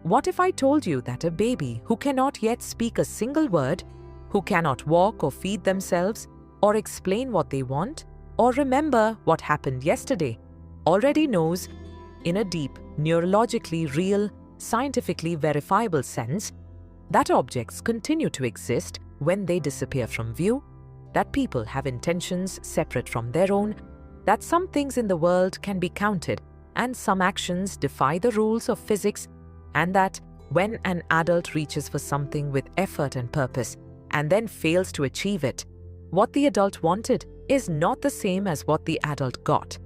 what if I told you that a baby who cannot yet speak a single word, who cannot walk or feed themselves, or explain what they want, or remember what happened yesterday, already knows, in a deep, neurologically real, scientifically verifiable sense, that objects continue to exist when they disappear from view, that people have intentions separate from their own, that some things in the world can be counted and some actions defy the rules of physics, and that when an adult reaches for something with effort and purpose and then fails to achieve it, what the adult wanted is not the same as what the adult got,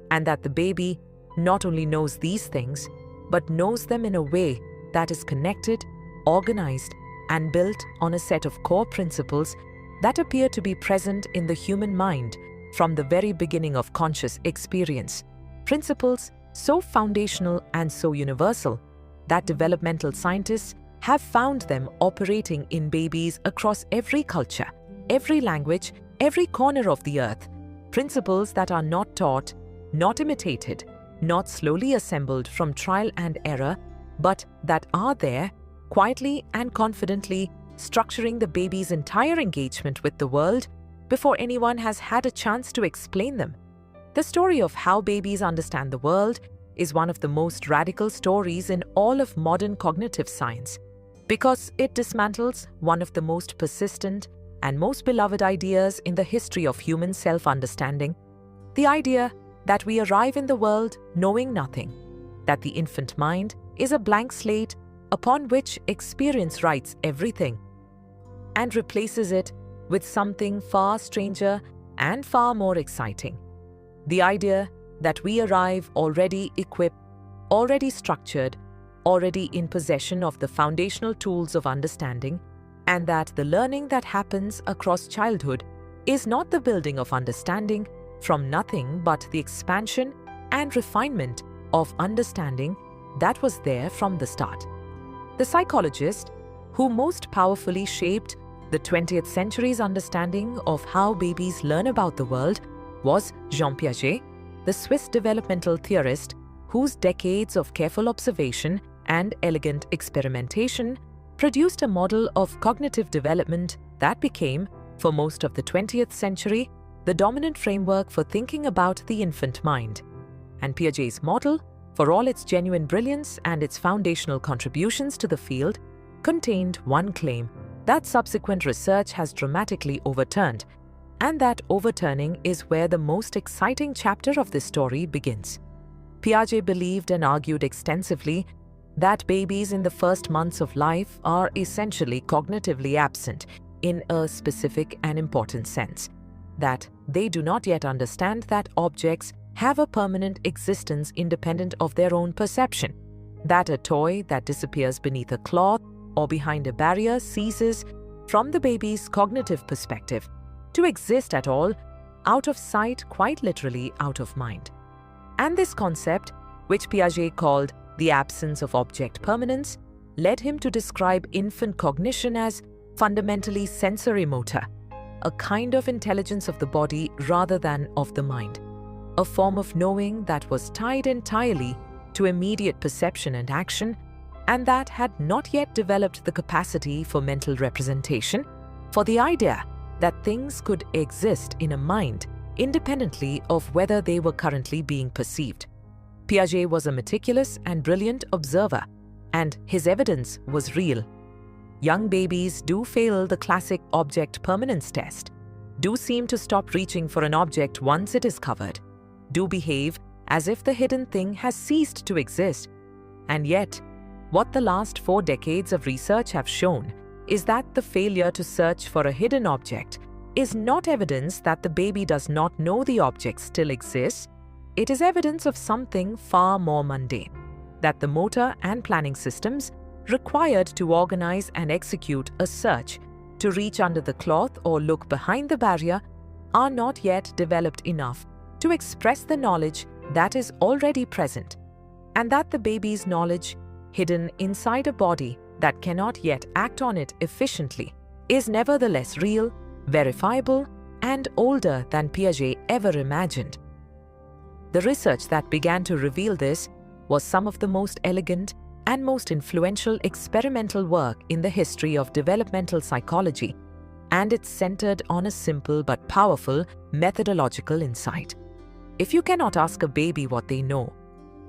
and that the baby not only knows these things, but knows them in a way that is connected, organized, and built on a set of core principles that appear to be present in the human mind from the very beginning of conscious experience. Principles so foundational and so universal that developmental scientists have found them operating in babies across every culture, every language, every corner of the earth. Principles that are not taught, not imitated, not slowly assembled from trial and error, but that are there, quietly and confidently structuring the baby's entire engagement with the world before anyone has had a chance to explain them. The story of how babies understand the world is one of the most radical stories in all of modern cognitive science, because it dismantles one of the most persistent and most beloved ideas in the history of human self-understanding, the idea that we arrive in the world knowing nothing, that the infant mind is a blank slate upon which experience writes everything, and replaces it with something far stranger and far more exciting. The idea that we arrive already equipped, already structured, already in possession of the foundational tools of understanding, and that the learning that happens across childhood is not the building of understanding from nothing but the expansion and refinement of understanding that was there from the start. The psychologist who most powerfully shaped the 20th century's understanding of how babies learn about the world was Jean Piaget, the Swiss developmental theorist whose decades of careful observation and elegant experimentation produced a model of cognitive development that became, for most of the 20th century, the dominant framework for thinking about the infant mind. And Piaget's model, for all its genuine brilliance and its foundational contributions to the field, contained one claim that subsequent research has dramatically overturned, and that overturning is where the most exciting chapter of this story begins. Piaget believed and argued extensively that babies in the first months of life are essentially cognitively absent in a specific and important sense, that they do not yet understand that objects have a permanent existence independent of their own perception, that a toy that disappears beneath a cloth or behind a barrier ceases, from the baby's cognitive perspective, to exist at all, out of sight, quite literally out of mind. And this concept, which Piaget called the absence of object permanence, led him to describe infant cognition as fundamentally sensory-motor, a kind of intelligence of the body rather than of the mind, a form of knowing that was tied entirely to immediate perception and action, and that had not yet developed the capacity for mental representation, for the idea that things could exist in a mind independently of whether they were currently being perceived. Piaget was a meticulous and brilliant observer, and his evidence was real. Young babies do fail the classic object permanence test, do seem to stop reaching for an object once it is covered, do behave as if the hidden thing has ceased to exist. And yet, what the last 4 decades of research have shown is that the failure to search for a hidden object is not evidence that the baby does not know the object still exists. It is evidence of something far more mundane, that the motor and planning systems required to organize and execute a search, to reach under the cloth or look behind the barrier, are not yet developed enough to express the knowledge that is already present, and that the baby's knowledge, hidden inside a body that cannot yet act on it efficiently, is nevertheless real, verifiable, and older than Piaget ever imagined. The research that began to reveal this was some of the most elegant and most influential experimental work in the history of developmental psychology, and it's centered on a simple but powerful methodological insight. If you cannot ask a baby what they know,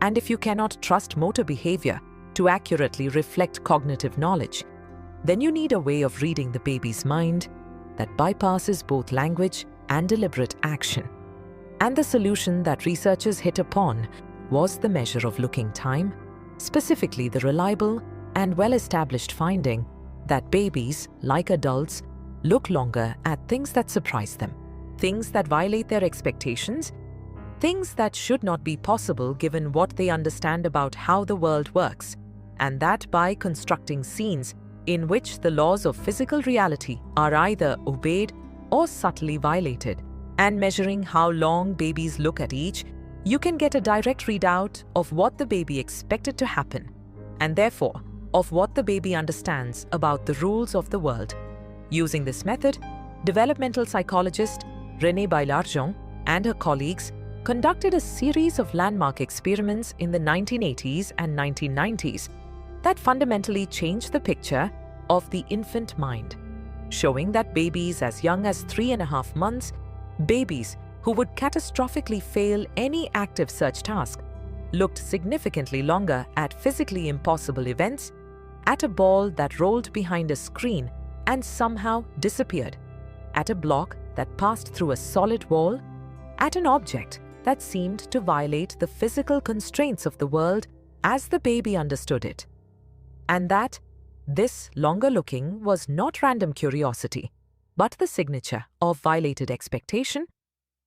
and if you cannot trust motor behavior to accurately reflect cognitive knowledge, then you need a way of reading the baby's mind that bypasses both language and deliberate action. And the solution that researchers hit upon was the measure of looking time, specifically the reliable and well-established finding that babies, like adults, look longer at things that surprise them, things that violate their expectations, things that should not be possible given what they understand about how the world works, and that by constructing scenes in which the laws of physical reality are either obeyed or subtly violated, and measuring how long babies look at each, you can get a direct readout of what the baby expected to happen, and therefore of what the baby understands about the rules of the world. Using this method, developmental psychologist Renée Baillargeon and her colleagues conducted a series of landmark experiments in the 1980s and 1990s that fundamentally changed the picture of the infant mind, showing that babies as young as 3.5 months, babies who would catastrophically fail any active search task, looked significantly longer at physically impossible events, at a ball that rolled behind a screen and somehow disappeared, at a block that passed through a solid wall, at an object that seemed to violate the physical constraints of the world as the baby understood it. And that this longer looking was not random curiosity, but the signature of violated expectation,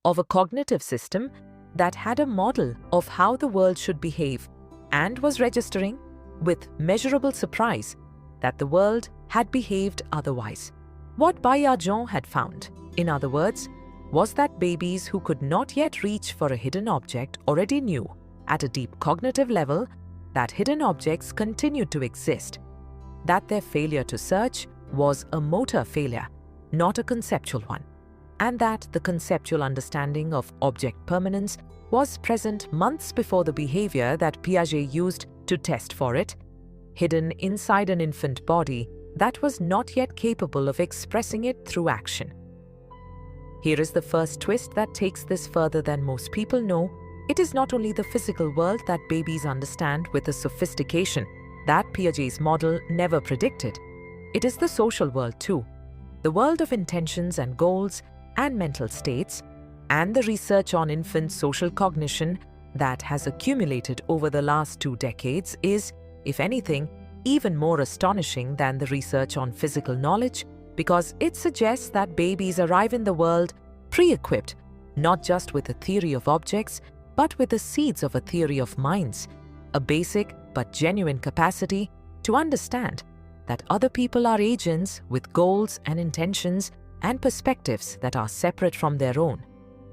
of a cognitive system that had a model of how the world should behave and was registering with measurable surprise that the world had behaved otherwise. What Baillargeon had found, in other words, was that babies who could not yet reach for a hidden object already knew, at a deep cognitive level, that hidden objects continued to exist, that their failure to search was a motor failure, not a conceptual one, and that the conceptual understanding of object permanence was present months before the behavior that Piaget used to test for it, hidden inside an infant body that was not yet capable of expressing it through action. Here is the first twist that takes this further than most people know. It is not only the physical world that babies understand with a sophistication that Piaget's model never predicted. It is the social world too, the world of intentions and goals and mental states, and the research on infant social cognition that has accumulated over the last 2 decades is, if anything, even more astonishing than the research on physical knowledge, because it suggests that babies arrive in the world pre-equipped, not just with a theory of objects, but with the seeds of a theory of minds, a basic but genuine capacity to understand that other people are agents with goals and intentions and perspectives that are separate from their own,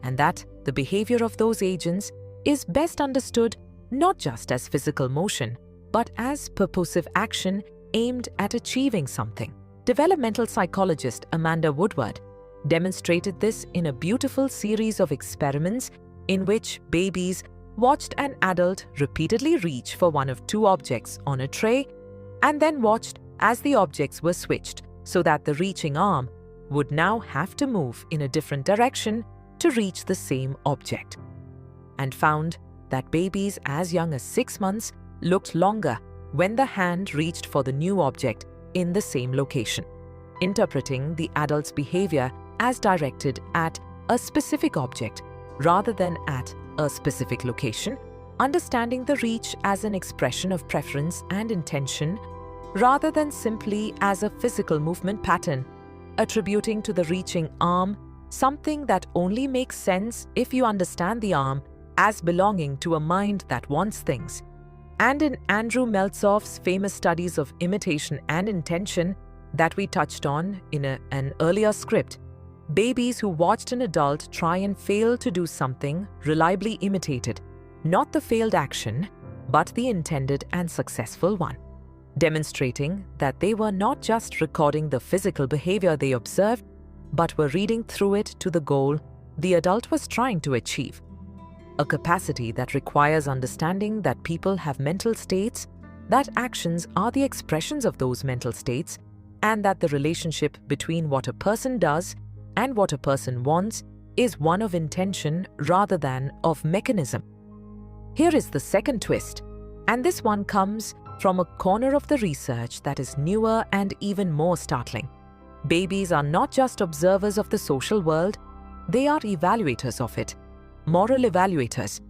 and that the behavior of those agents is best understood not just as physical motion, but as purposive action aimed at achieving something. Developmental psychologist Amanda Woodward demonstrated this in a beautiful series of experiments in which babies watched an adult repeatedly reach for one of 2 objects on a tray and then watched as the objects were switched so that the reaching arm would now have to move in a different direction to reach the same object, and found that babies as young as 6 months looked longer when the hand reached for the new object in the same location, interpreting the adult's behavior as directed at a specific object rather than at a specific location, understanding the reach as an expression of preference and intention rather than simply as a physical movement pattern, attributing to the reaching arm something that only makes sense if you understand the arm as belonging to a mind that wants things. And in Andrew Meltzoff's famous studies of imitation and intention that we touched on in an earlier script, babies who watched an adult try and fail to do something reliably imitated not the failed action, but the intended and successful one, demonstrating that they were not just recording the physical behavior they observed, but were reading through it to the goal the adult was trying to achieve. A capacity that requires understanding that people have mental states that actions are the expressions of those mental states, and that the relationship between what a person does and what a person wants is one of intention rather than of mechanism. Here is the second twist, and this one comes from a corner of the research that is newer and even more startling. Babies are not just observers of the social world, they are evaluators of it, moral evaluators.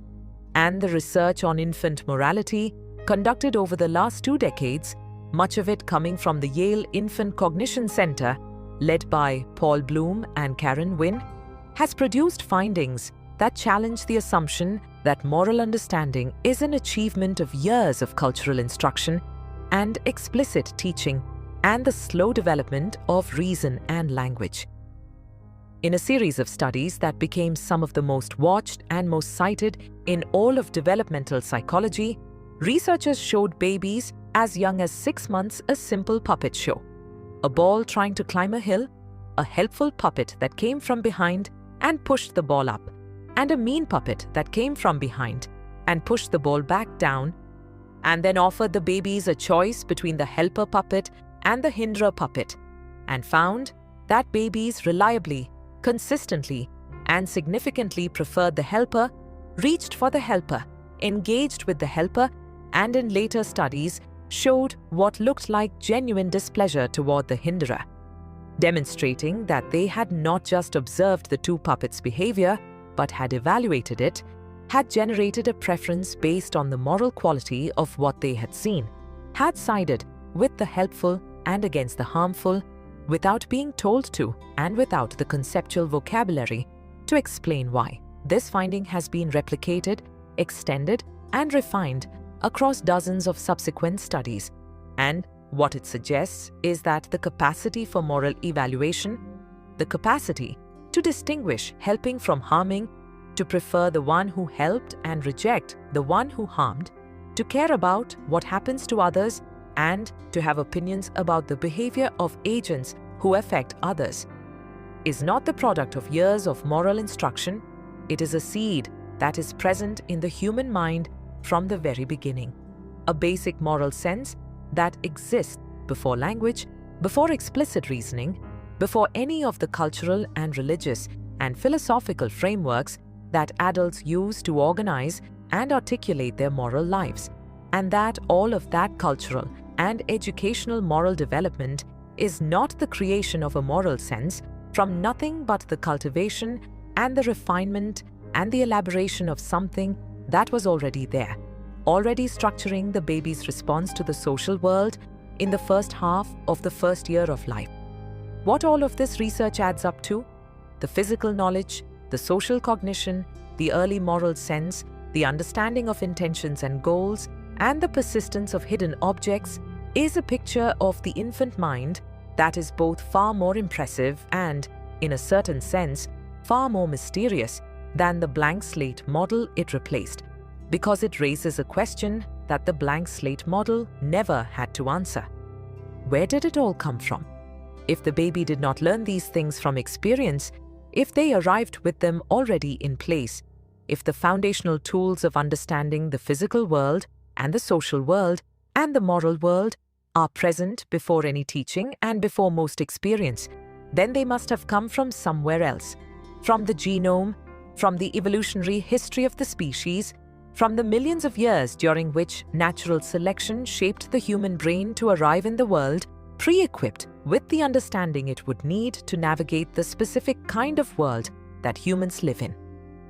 And the research on infant morality, conducted over the last 2 decades, much of it coming from the Yale Infant Cognition Center, led by Paul Bloom and Karen Wynn, has produced findings that challenge the assumption that moral understanding is an achievement of years of cultural instruction and explicit teaching and the slow development of reason and language. In a series of studies that became some of the most watched and most cited in all of developmental psychology, researchers showed babies as young as 6 months a simple puppet show. A ball trying to climb a hill, a helpful puppet that came from behind and pushed the ball up, and a mean puppet that came from behind and pushed the ball back down, and then offered the babies a choice between the helper puppet and the hinderer puppet, and found that babies reliably, consistently, and significantly preferred the helper, reached for the helper, engaged with the helper, and in later studies showed what looked like genuine displeasure toward the hinderer, demonstrating that they had not just observed the two puppets' behavior, but had evaluated it, had generated a preference based on the moral quality of what they had seen, had sided with the helpful and against the harmful, without being told to and without the conceptual vocabulary to explain why. This finding has been replicated, extended, and refined across dozens of subsequent studies, and what it suggests is that the capacity for moral evaluation, the capacity to distinguish helping from harming, to prefer the one who helped and reject the one who harmed, to care about what happens to others, and to have opinions about the behavior of agents who affect others, is not the product of years of moral instruction. It is a seed that is present in the human mind from the very beginning, a basic moral sense that exists before language, before explicit reasoning, before any of the cultural and religious and philosophical frameworks that adults use to organize and articulate their moral lives, and that all of that cultural and educational moral development is not the creation of a moral sense from nothing but the cultivation and the refinement and the elaboration of something that was already there, already structuring the baby's response to the social world in the first half of the first year of life. What all of this research adds up to? The physical knowledge, the social cognition, the early moral sense, the understanding of intentions and goals, and the persistence of hidden objects is a picture of the infant mind that is both far more impressive and, in a certain sense, far more mysterious than the blank slate model it replaced, because it raises a question that the blank slate model never had to answer. Where did it all come from? If the baby did not learn these things from experience, if they arrived with them already in place, if the foundational tools of understanding the physical world and the social world and the moral world are present before any teaching and before most experience, then they must have come from somewhere else, from the genome, from the evolutionary history of the species, from the millions of years during which natural selection shaped the human brain to arrive in the world pre-equipped with the understanding it would need to navigate the specific kind of world that humans live in.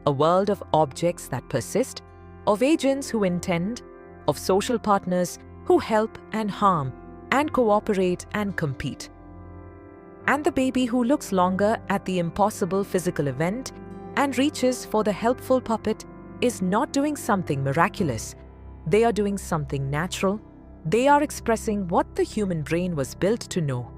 A world of objects that persist, of agents who intend, of social partners who help and harm and cooperate and compete. And the baby who looks longer at the impossible physical event and reaches for the helpful puppet is not doing something miraculous. They are doing something natural. They are expressing what the human brain was built to know,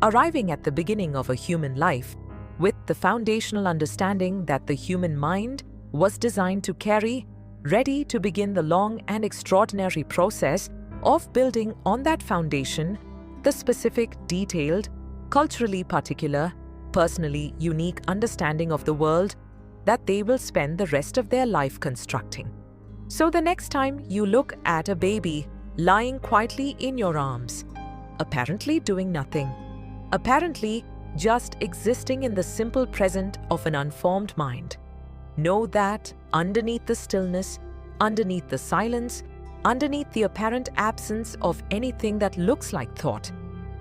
arriving at the beginning of a human life with the foundational understanding that the human mind was designed to carry, ready to begin the long and extraordinary process of building on that foundation the specific, detailed, culturally particular, personally unique understanding of the world that they will spend the rest of their life constructing. So the next time you look at a baby lying quietly in your arms, apparently doing nothing, apparently just existing in the simple present of an unformed mind. Know that underneath the stillness, underneath the silence, underneath the apparent absence of anything that looks like thought,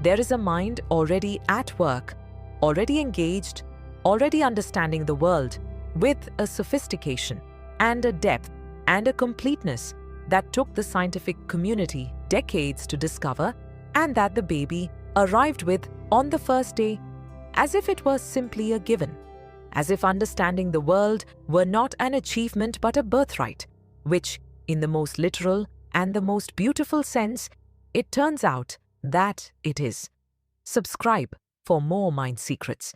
there is a mind already at work, already engaged, already understanding the world with a sophistication and a depth and a completeness that took the scientific community decades to discover, and that the baby arrived with on the first day, as if it was simply a given, as if understanding the world were not an achievement but a birthright, which, in the most literal and the most beautiful sense, it turns out that it is. Subscribe for more Mind Secrets.